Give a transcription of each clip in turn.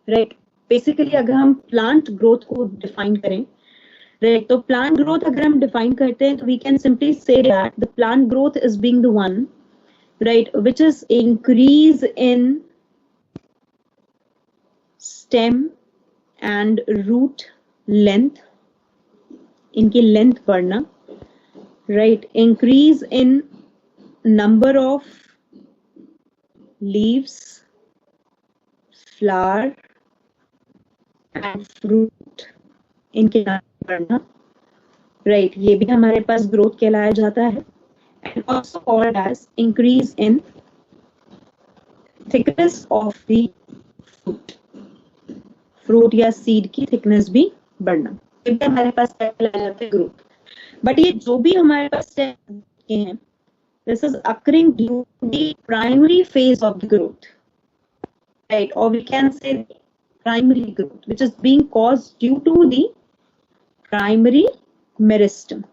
Right. Basically अगर हम plant growth को डिफाइन करें, राइट, तो प्लांट ग्रोथ अगर हम डिफाइन करते हैं तो we can simply say that the plant growth is being the one, right, which is increase in stem and root length, इनकी लेंथ बढ़ना, right, increase in number of leaves, flower and fruit, इनके बढ़ना, right, ये भी हमारे पास growth कहलाया जाता है। And also called as increase in thickness of the fruit, fruit या सीड की थिकनेस भी बढ़ना, ये भी हमारे पास कहलाया जाता है ग्रोथ। बट ये जो भी हमारे पास स्टेप के हैं, this is occurring during the primary phase of the growth, right, or we can say primary growth, which is being caused due to the primary meristem,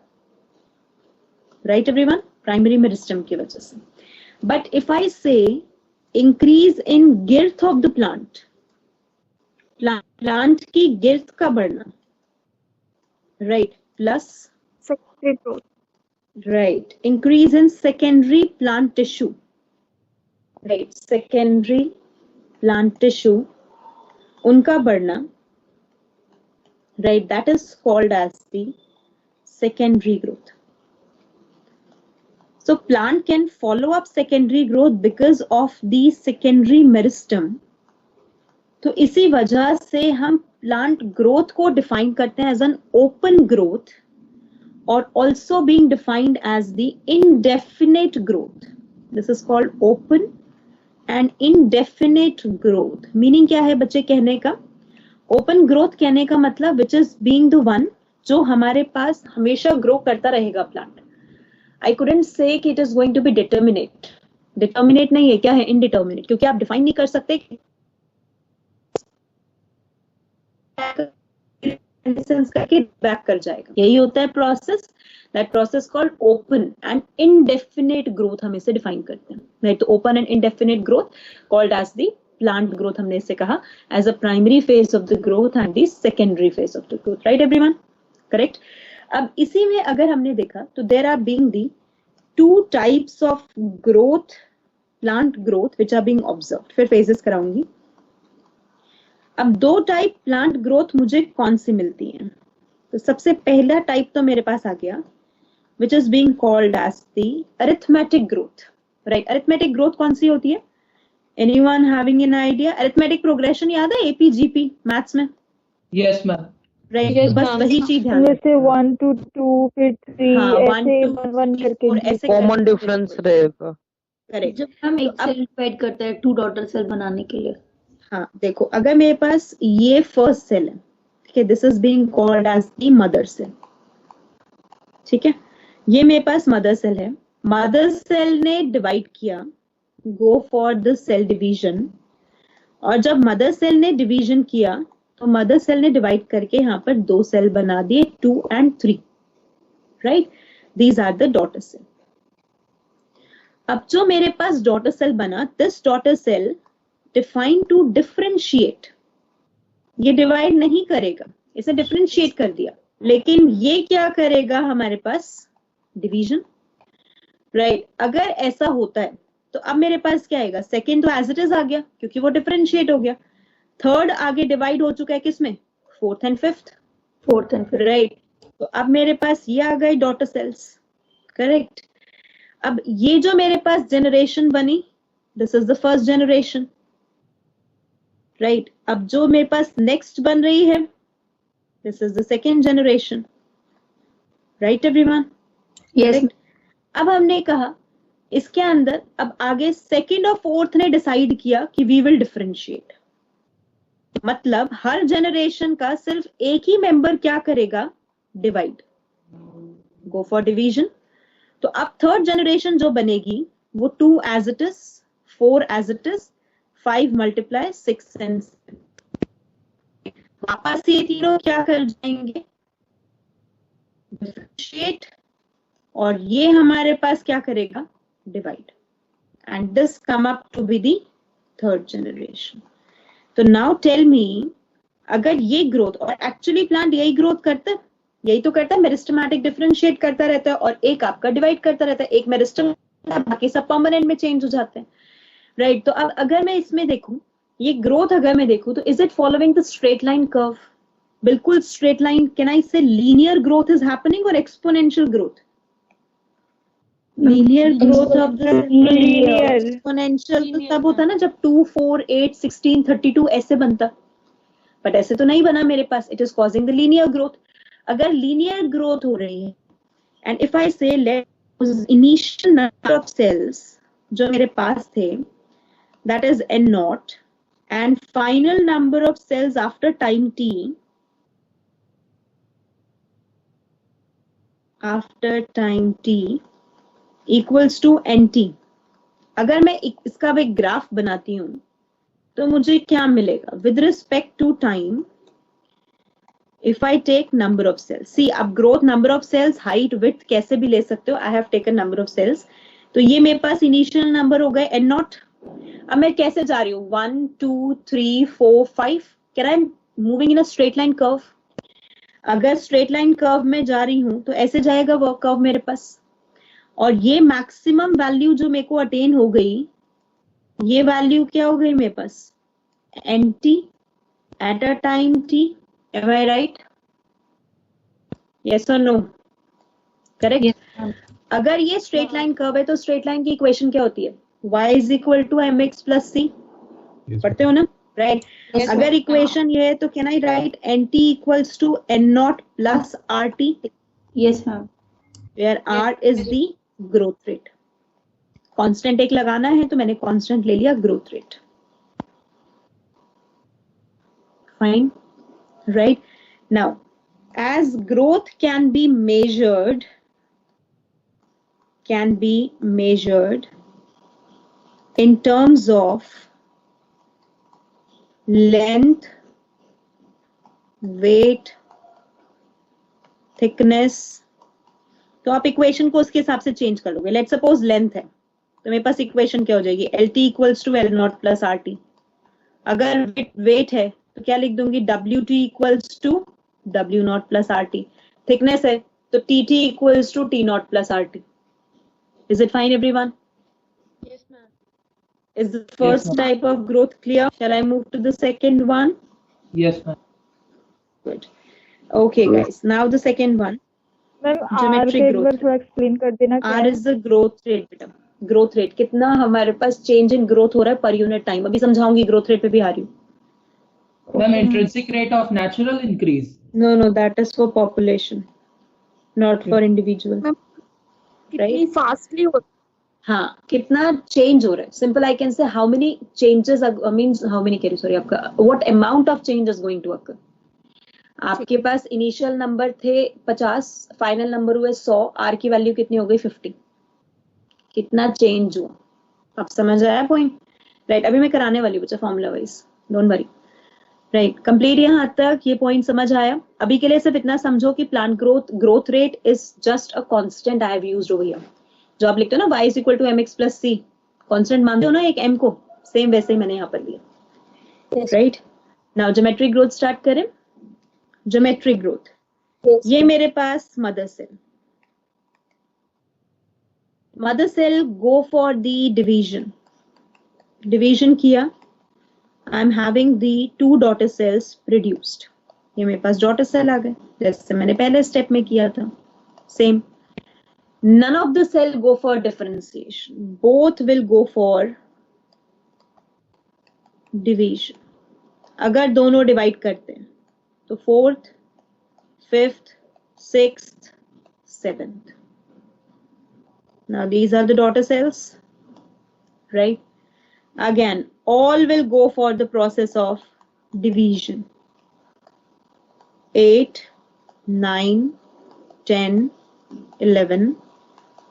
right everyone, primary meristem की वजह से। But if I say increase in girth of the plant, plant की girth का बढ़ना, right, plus secondary growth, right, increase in secondary plant tissue, right, secondary plant tissue उनका बढ़ना, right, that is called as the secondary growth. So plant can follow up secondary growth because of the secondary meristem. तो इसी वजह से हम plant growth को define करते हैं as an open growth or also being defined as the indefinite growth. This is called open and indefinite growth. Meaning क्या है बच्चे कहने का? Open growth कहने का मतलब which is being the one जो हमारे पास हमेशा grow करता रहेगा plant. I couldn't say कि it is going to be determinate. Determinate नहीं है, क्या है? Indeterminate. क्योंकि आप define नहीं कर सकते करके बैक कर जाएगा, यही होता है process. That process called open and indefinite growth हम इसे डिफाइन करते हैं, राइट। तो open and indefinite growth called as the plant growth, हमने इसे कहा as a primary phase of the growth and the secondary phase of the growth, right everyone, correct. अब इसी में अगर हमने देखा तो there are being the two types of growth, plant growth which are being observed. फिर phases कराऊंगी। अब दो टाइप प्लांट ग्रोथ मुझे कौन सी मिलती है? तो सबसे पहला टाइप तो मेरे पास आ गया which is being called as the arithmetic growth, right. Arithmetic growth कौन सी होती है? Anyone having an idea? Arithmetic progression याद है एपीजीपी मैथ्स में? यस मैम, राइट, Yes, बस ma'am. वही चीज ध्यान जैसे रखना। 1 to 2 फिर 3 हाँ, ऐसे 1 2 1 1 3 करके 4 ऐसे कॉमन डिफरेंस रहेगा। करेक्ट। जब हम एक सेल डिवाइड करते हैं 2 डॉटर सेल बनाने के लिए। हाँ देखो, अगर मेरे पास ये फर्स्ट सेल है, ठीक है, this is being called as the mother cell, ठीक है, ये मेरे पास मदर सेल है। मदर सेल ने डिवाइड किया, go for the cell division, और जब मदर सेल ने डिवीजन किया तो मदर सेल ने डिवाइड करके यहाँ पर दो सेल बना दिए, 2 and 3, right. These are the daughter cell. अब जो मेरे पास डॉटर सेल बना, this daughter cell define to differentiate, ये डिवाइड नहीं करेगा, इसे डिफरेंशिएट कर दिया, लेकिन ये क्या करेगा हमारे पास? Division, right. अगर ऐसा होता है तो अब मेरे पास क्या आएगा? सेकेंड तो एज इट इज आ गया क्योंकि वो डिफरेंशिएट हो गया। थर्ड आगे डिवाइड हो चुका है किसमें? Fourth and fifth, right. तो अब मेरे पास ये आ गए डॉटर सेल्स, करेक्ट। अब ये जो मेरे पास जनरेशन बनी, this is the first generation, right. अब जो मेरे पास नेक्स्ट बन रही है, this is the second generation, right everyone? Yes. अब हमने कहा इसके अंदर अब आगे सेकेंड और फोर्थ ने डिसाइड किया कि वी विल डिफरेंशिएट, मतलब हर जनरेशन का सिर्फ एक ही मेंबर क्या करेगा? Divide, go for division. तो अब थर्ड जनरेशन जो बनेगी वो 2 as it is, 4 as it is, 5 multiply 6 and वापस ये तीनों क्या कर जाएंगे? डिफरेंशिएट, और ये हमारे पास क्या करेगा? Divide, and this come up to be the third generation. तो नाउ टेल मी, अगर ये ग्रोथ, और एक्चुअली प्लांट यही ग्रोथ करता है, यही तो करता है, मेरिस्टेमेटिक डिफरेंशिएट करता रहता है और एक आपका डिवाइड करता रहता है, एक मेरिस्टेम, बाकी सब परमानेंट में चेंज हो जाते हैं, राइट? तो अब अगर मैं इसमें देखूं, ये ग्रोथ अगर मैं देखूं, तो is it following the straight line curve? बिल्कुल स्ट्रेट लाइन। कैन आई से लीनियर ग्रोथ इज हैपनिंग और exponential growth? Linear growth of the Linear. Exponential तो तब होता है ना जब 2, 4, 8, 16, 32 ऐसे बनता, बट ऐसे तो नहीं बना मेरे पास। It is causing the linear growth. अगर लीनियर ग्रोथ हो रही है, and if I say let initial number of sales जो मेरे पास थे, that is n naught, and final number of sales after time t, after time t equals to nt। अगर मैं इसका एक ग्राफ बनाती हूं तो मुझे क्या मिलेगा with respect to time? If I take number of sales, see आप growth, number of sales, height, width कैसे भी ले सकते हो। I have taken number of sales, तो ये मेरे पास इनिशियल नंबर हो गए n नॉट। अब मैं कैसे जा रही हूँ? 1, 2, 3, 4, 5। Can I moving in a straight line curve? अगर स्ट्रेट लाइन कर्व में जा रही हूं तो ऐसे जाएगा वो कर्व मेरे पास, और ये मैक्सिमम वैल्यू जो मेरे को अटेन हो गई, ये वैल्यू क्या हो गई मेरे पास? nt at a time t. Am I right? Yes or no? Correct? Yes, ma'am. अगर ये स्ट्रेट लाइन कर्व है तो स्ट्रेट लाइन की इक्वेशन क्या होती है? y is equal to mx plus c. पढ़ते हो ना? राइट? Yes, अगर ma'am. इक्वेशन ये है तो can I right nt equals to n naught plus rt, Yes, ma'am. where r is the growth rate. Constant एक लगाना है तो मैंने कांस्टेंट ले लिया growth rate. Fine, right? Now as growth can be measured in terms of length, weight, thickness, तो आप equation को उसके हिसाब से चेंज कर लोगे। लेट सपोज लेंथ है तो मेरे पास इक्वेशन क्या हो जाएगी? LT equals to L not plus RT। अगर वेट है तो क्या लिख दूंगी? WT equals to W not plus RT। Thickness है तो TT equals to T not plus RT। Is it fine, everyone? Yes, ma'am. Is the first type of growth clear? Shall I move to the second one? Yes, ma'am. Good. Okay, guys. Now the second one. Ma'am or Geometric का एक growth बार rate. थोड़ा explain कर देना क्या R है? is the growth rate, बेटा। Growth rate कितना हमारे पास चेंज इन ग्रोथ हो रहा है पर यूनिट टाइम। अभी समझाऊंगी, ग्रोथ रेट पे भी आ रही हूँ। Ma'am, intrinsic rate of natural increase. No, no, that is for population, not for individual. Ma'am कितनी फास्टली होता हाँ, कितना चेंज हो रहा है। Simple I can say how many changes means how many carry sorry आपका what amount of change is going to occur. आपके पास इनिशियल नंबर थे 50, फाइनल नंबर हुए 100, आर की वैल्यू कितनी हो गई? 50। कितना चेंज हुआ? आप समझ आया पॉइंट? राइट, अभी मैं कराने वाली हूँ बच्चा formula wise, don't worry. Right, complete यहाँ तक ये पॉइंट समझ आया? अभी के लिए सिर्फ इतना समझो कि plant growth rate is just a constant I have used over here. जो आप लिखते हो ना y is equal to mx plus c, constant मानते हो ना एक m को, सेम वैसे ही मैंने यहाँ पर लिया। Right, now geometric growth start करें। ज्योमेट्रिक ग्रोथ, ये मेरे पास mother cell go for the division किया। I am having the 2 daughter cells produced. ये मेरे पास डॉटर सेल आ गए जैसे मैंने पहले स्टेप में किया था, same. None of the cell go for differentiation. Both will go for division. अगर दोनों डिवाइड करते हैं तो 4th, 5th, 6th, 7th. Now these are the daughter cells, right? Again, all will go for the process of division. 8, 9, 10, 11,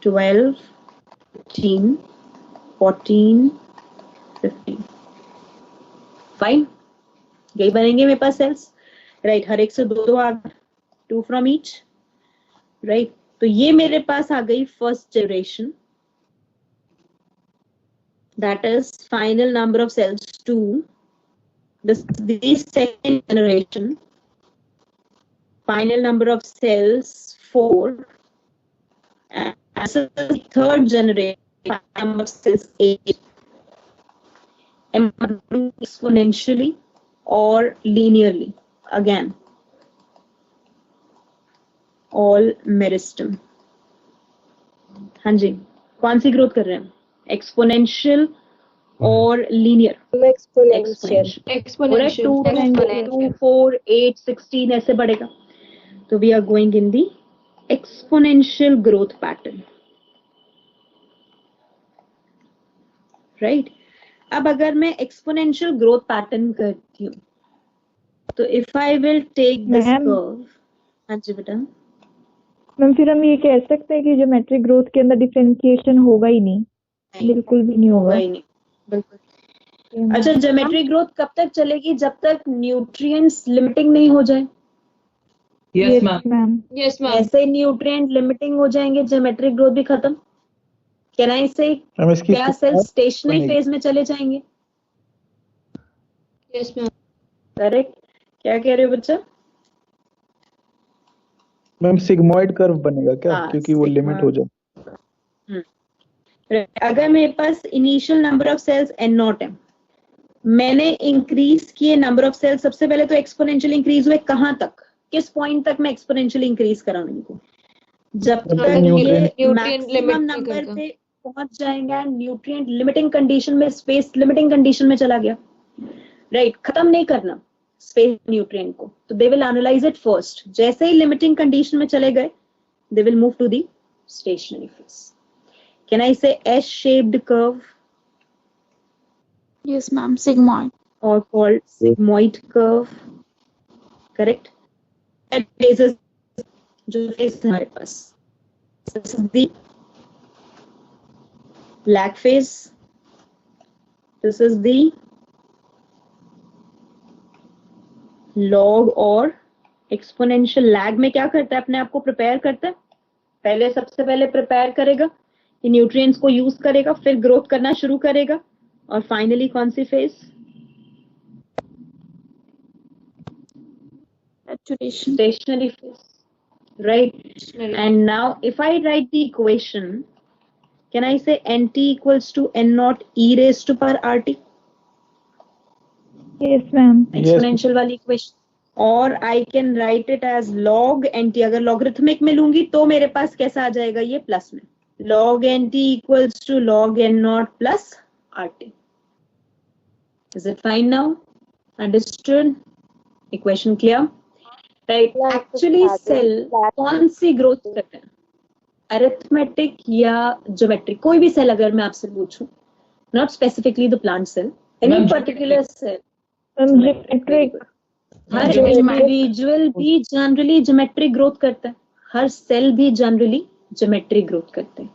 12, 13, 14, 15. Fine, यही बनेंगे मेरे पास sales. Right, हर एक से 2 आ गए, 2 फ्रॉम ईच। राइट, तो ये मेरे पास आ गई first generation, that is final number of cells 2, this the second generation. Final number of cells 4. And as the third generation, final number of cells 8. Am I growing exponentially or linearly? Again, all meristem. हाँ जी, कौन सी growth कर रहे हैं? Exponential और linear? Exponential. 2, 4, 8, 16 ऐसे बढ़ेगा. तो we are going in the exponential growth pattern. Right? अब अगर मैं exponential growth pattern करती हूँ, तो if I will take this Ma'am. curve, हाँ जी बेटा, मैम फिर हम ये कह सकते हैं कि ज्योमेट्रिक ग्रोथ के अंदर डिफरेंशिएशन होगा ही नहीं, बिल्कुल भी नहीं होगा. ही नहीं, बिल्कुल. अच्छा, ज्योमेट्रिक ग्रोथ कब तक चलेगी? जब तक न्यूट्रिएंट्स लिमिटिंग नहीं हो जाए. Yes, ma'am. Ma'am. Yes, ma'am. ऐसे न्यूट्रिएंट लिमिटिंग हो जाएंगे, ज्योमेट्रिक ग्रोथ भी खत्म. कैन आई से मैम इसकी क्या सेल स्टेशनरी फेज में चले जाएंगे? Yes, ma'am. करेक्ट. क्या कह रहे हो बच्चा? मैम सिग्मॉइड कर्व बनेगा क्या? हाँ, क्योंकि वो लिमिट हो जाए. अगर मेरे पास initial number of sales n naught है, मैंने इंक्रीज किए नंबर ऑफ सेल्स, सबसे पहले तो एक्सपोनेंशियल इंक्रीज हुए. कहां तक, किस पॉइंट तक मैं एक्सपोनेंशियल इंक्रीज कराऊं इनको? जब तक ये न्यूट्रिएंट मैक्सिमम लिमिट नंबर पे पहुंच जाएगा. न्यूट्रिएंट लिमिटिंग कंडीशन में, स्पेस लिमिटिंग कंडीशन में चला गया. राइट, खत्म नहीं करना स्पेस न्यूट्रिएंट को, तो they will analyse it first. जैसे ही लिमिटिंग कंडीशन में चले गए, they will move to the stationary phase. Can I say S shaped curve Yes, ma'am. Sigmoid. or called sigmoid curve? Correct. At phases जो phase है हमारे पास, this is the lag phase, this is the log और exponential. lag में क्या करता है? अपने आप को प्रिपेयर करता है. पहले सबसे पहले प्रिपेयर करेगा, ये न्यूट्रिएंट्स को यूज करेगा, फिर ग्रोथ करना शुरू करेगा, और फाइनली कौन सी phase? Saturation. Stationary phase. Right. And now if I write the equation, can I say nt equals to n naught e raised to power rt? Yes ma'am. Exponential वाली equation. और I can write it as log nt. अगर logarithmic में लूंगी तो मेरे पास कैसा आ जाएगा? ये प्लस में. Log nt equals to log n naught plus rt. Is it fine now? Understood? Equation clear? Right. Actually cell कौन सी ग्रोथ करते हैं? अरिथमेटिक या ज्योमेट्रिक? कोई भी सेल अगर मैं आपसे पूछूं, not specifically the plant cell, any particular cell. Geometric. हर इंडिविजुअल भी जनरली ज्योमेट्रिक ग्रोथ करता है. हर सेल भी जनरली ज्योमेट्रिक ग्रोथ करते हैं.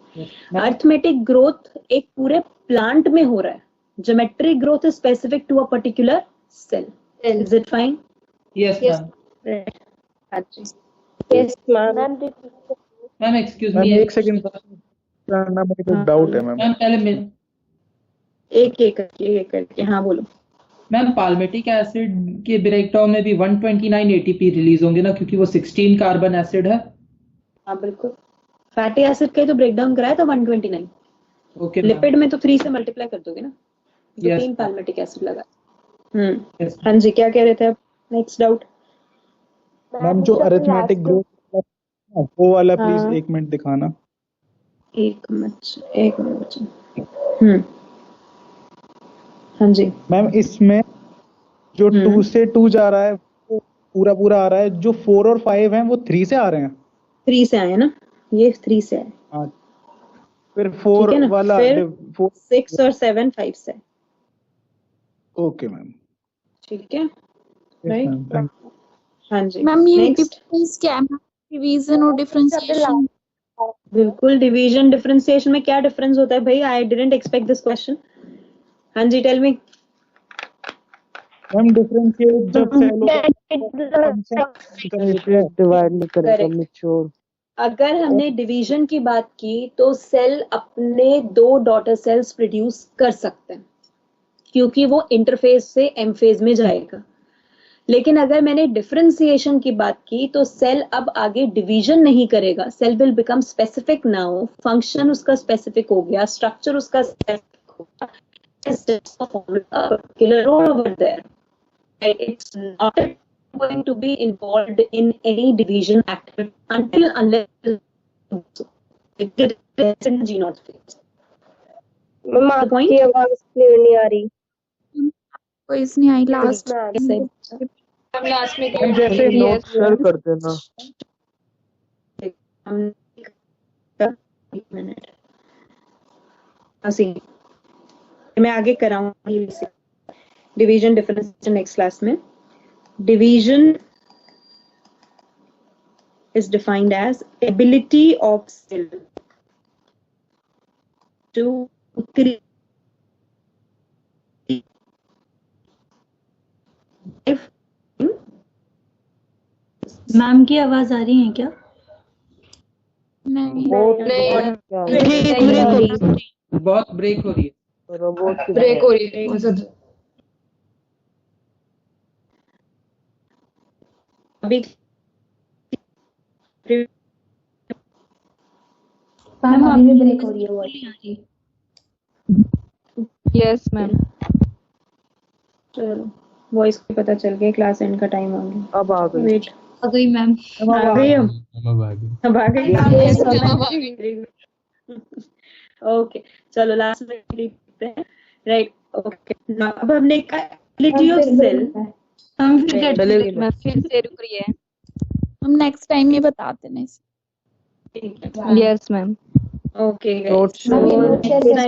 अरिथमेटिक ग्रोथ एक पूरे प्लांट में हो रहा है. Geometric growth is specific to a particular cell. Is it fine? Yes, ma'am. Yes ma'am. Ma'am, excuse ma'am me. एक सेकंड करना, मेरे को डाउट है मैम. मैम पहले एक एक करके. हाँ बोलो. मैम पाल्मेटिक एसिड के ब्रेकडाउन में भी 129 एटीपी रिलीज होंगे ना, क्योंकि वो 16 कार्बन एसिड है. हाँ बिल्कुल. फैटी एसिड का ही तो ब्रेकडाउन कराया था 129. ओके. लिपिड में तो 3 से मल्टीप्लाई कर दोगे ना, तो Yes. 3 पाल्मेटिक एसिड लगा. Yes. हाँ जी, क्या कह रहे थे आप? Next doubt. मैम जो अरिथमेटिक ग्रोथ वो वाला हाँ. प्लीज एक मिनट दिखाना. एक मिनट. हाँ जी. मैम इसमें जो 2 से 2 जा रहा है वो पूरा आ रहा है. जो 4 और 5 हैं वो 3 से आ रहे हैं. 3 से आए ना, ये 3 से आए. हाँ. फिर 4 ठीक है ना? वाला फिर 4. 6 और 7 5 से. Okay ma'am. ठीक है. राइट. हाँ जी. Ma'am, ये नेक्स्ट. difference क्या है? Division और differentiation. बिल्कुल. डिवीजन डिफरेंशिएशन में क्या डिफरेंस होता है भाई? I didn't expect this question. हाँ जी, टेल मी. मैम डिफरेंशिएट जब डिवाइड नहीं करेगा Correct. मैच्योर. अगर हमने डिवीजन की बात की तो सेल अपने 2 डॉटर सेल्स प्रोड्यूस कर सकते हैं. क्योंकि वो इंटरफेज से एम फेज में जाएगा। लेकिन अगर मैंने डिफरेंशिएशन की बात की तो सेल अब आगे डिवीजन नहीं करेगा, cell will become specific now, function उसका स्पेसिफिक हो गया, स्ट्रक्चर उसका स्पेसिफिक हो गया, particular role over there. It's not going to be involved in any division activity unless it is in G naught phase. Ma'am आपकी आवाज clear नहीं आ रही। कोई नहीं आई लास्ट हम लास्ट में मैम जैसे नोट शेयर कर देना। एक मिनट मैं आगे कराऊंगी डिवीजन डिफरेंशिएशन नेक्स्ट क्लास में। Division is defined as ability of cell to create ma'am की आवाज आ रही है क्या? नहीं बहुत ब्रेक हो रही है। रोबोट की ब्रेक हो रही है बहुत ज्यादा। अभी मैम अभी भी ब्रेक हो रही है वॉइस। Yes ma'am. चलो वॉइस को पता चल गया, क्लास एंड का टाइम हो गया। अब आ गई। वेट आ गई मैम। आ गई हो? अब आ गई। ओके चलो लास्ट में देखते हैं। राइट ओके अब हमने कहा एबिलिटी ऑफ सेल। हम फिर चलेगी मैम फिर से रुक रही है। हम नेक्स्ट टाइम ये बताते हैं yes ma'am. Okay note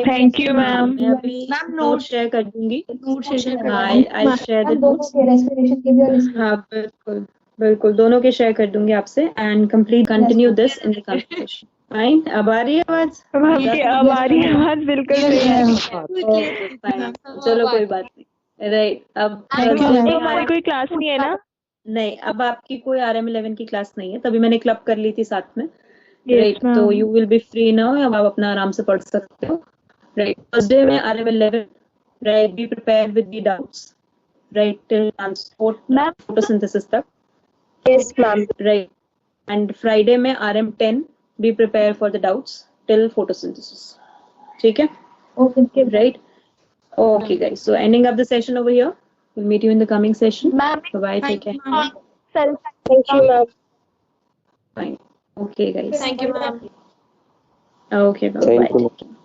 thank you ma'am. मैं अभी नोट शेयर कर दूंगी। I share the notes. हाँ बिल्कुल बिल्कुल दोनों के शेयर कर दूंगी आपसे and complete continue this in the conversation. Fine अब आ रही है आवाज? अब आ रही है आवाज बिल्कुल सही है। फाइन चलो कोई बात नहीं। राइट अब हमारी कोई क्लास नहीं है ना? नहीं अब आपकी कोई RM11 की क्लास नहीं है, तभी मैंने क्लब कर ली थी साथ में। Yes, right ma'am. तो you will be free now, अब आप अपना आराम से पढ़ सकते हो। राइट थर्सडे में RM11 right be prepare with the doubts right till transport photosynthesis तक। Yes ma'am. Right and Friday में RM10 be prepare for the doubts till photosynthesis. ठीक है okay right okay guys, so ending up the session over here. We'll meet you in the coming session. Bye bye, take care. Thank you ma'am. Fine. Okay guys. Thank you ma'am. Okay bye bye.